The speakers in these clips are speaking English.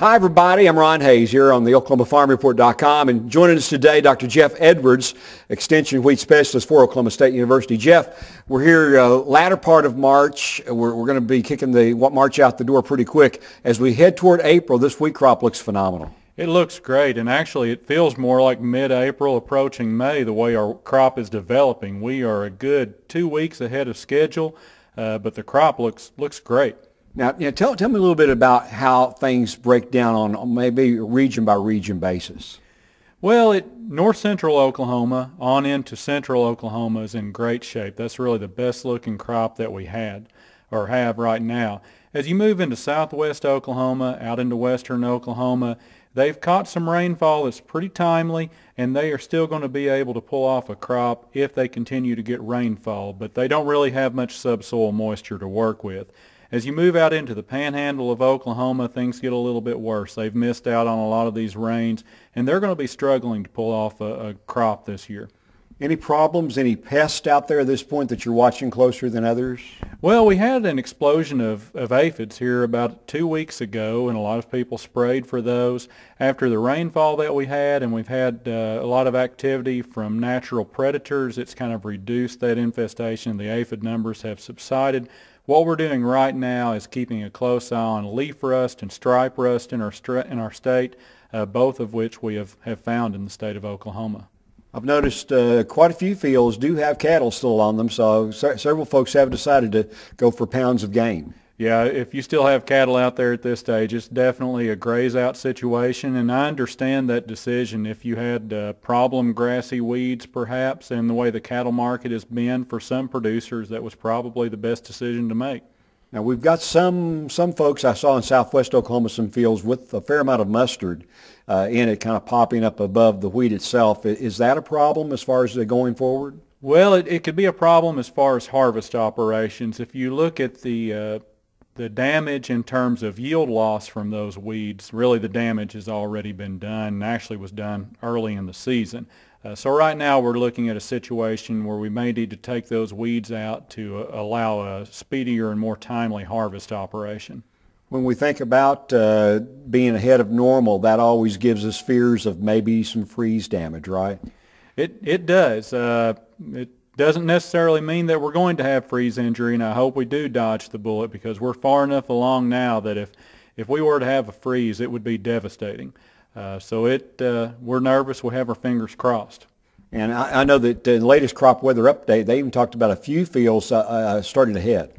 Hi, everybody. I'm Ron Hayes here on the OklahomaFarmReport.com, and joining us today, Dr. Jeff Edwards, Extension Wheat Specialist for Oklahoma State University. Jeff, we're here latter part of March. We're going to be kicking the March out the door pretty quick. As we head toward April, this wheat crop looks phenomenal. It looks great, and actually it feels more like mid-April approaching May the way our crop is developing. We are a good 2 weeks ahead of schedule, but the crop looks great. Now, tell me a little bit about how things break down on maybe a region-by-region basis. Well, north central Oklahoma on into central Oklahoma is in great shape. That's really the best looking crop that we had or have right now. As you move into southwest Oklahoma, out into western Oklahoma, they've caught some rainfall that's pretty timely, and they are still going to be able to pull off a crop if they continue to get rainfall, but they don't really have much subsoil moisture to work with. As you move out into the panhandle of Oklahoma, things get a little bit worse. They've missed out on a lot of these rains, and they're going to be struggling to pull off a crop this year. Any problems, any pests out there at this point that you're watching closer than others? Well, we had an explosion of aphids here about 2 weeks ago, and a lot of people sprayed for those. After the rainfall that we had, and we've had a lot of activity from natural predators, it's kind of reduced that infestation. The aphid numbers have subsided. What we're doing right now is keeping a close eye on leaf rust and stripe rust in our state, both of which we have found in the state of Oklahoma. I've noticed quite a few fields do have cattle still on them, so several folks have decided to go for pounds of game. Yeah, if you still have cattle out there at this stage, it's definitely a graze out situation, and I understand that decision. If you had problem grassy weeds perhaps, and the way the cattle market has been for some producers, that was probably the best decision to make. Now, we've got some folks I saw in southwest Oklahoma, some fields with a fair amount of mustard in it, kind of popping up above the wheat itself. Is that a problem as far as going forward? Well, it could be a problem as far as harvest operations. If you look at the damage in terms of yield loss from those weeds, really the damage has already been done and actually was done early in the season. So right now we're looking at a situation where we may need to take those weeds out to allow a speedier and more timely harvest operation. When we think about being ahead of normal, that always gives us fears of maybe some freeze damage, right? It does. It doesn't necessarily mean that we're going to have freeze injury, and I hope we do dodge the bullet, because we're far enough along now that if we were to have a freeze, it would be devastating. So we're nervous. We have our fingers crossed. And I know that in the latest crop weather update, they even talked about a few fields starting to head.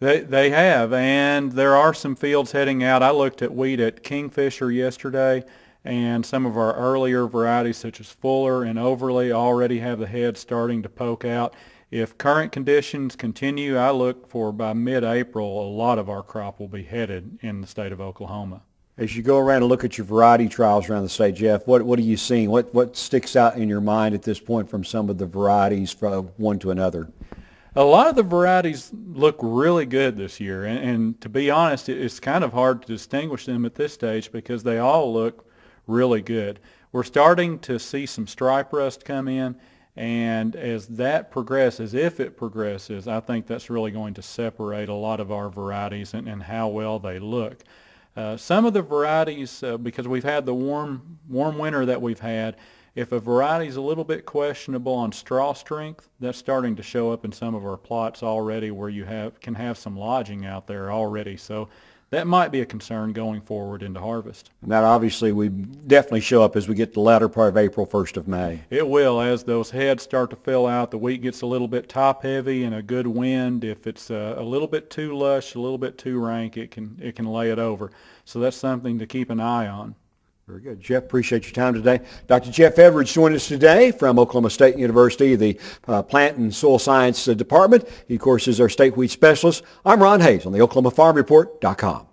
They have, and there are some fields heading out. I looked at wheat at Kingfisher yesterday, and some of our earlier varieties such as Fuller and Overly already have the heads starting to poke out. If current conditions continue, I look for by mid-April a lot of our crop will be headed in the state of Oklahoma. As you go around and look at your variety trials around the state, Jeff, what are you seeing? What sticks out in your mind at this point from some of the varieties from one to another? A lot of the varieties look really good this year, and to be honest, it's kind of hard to distinguish them at this stage because they all look really good. We're starting to see some stripe rust come in, and as that progresses, if it progresses, I think that's really going to separate a lot of our varieties and how well they look. Some of the varieties, because we've had the warm winter that we've had, if a variety is a little bit questionable on straw strength, that's starting to show up in some of our plots already where you can have some lodging out there already. So that might be a concern going forward into harvest. And that obviously will definitely show up as we get to the latter part of April, 1st of May. It will. As those heads start to fill out, the wheat gets a little bit top heavy and a good wind. If it's a little bit too lush, a little bit too rank, it can lay it over. So that's something to keep an eye on. Very good. Jeff, appreciate your time today. Dr. Jeff Edwards joined us today from Oklahoma State University, the Plant and Soil Science Department. He, of course, is our state wheat specialist. I'm Ron Hayes on the OklahomaFarmReport.com.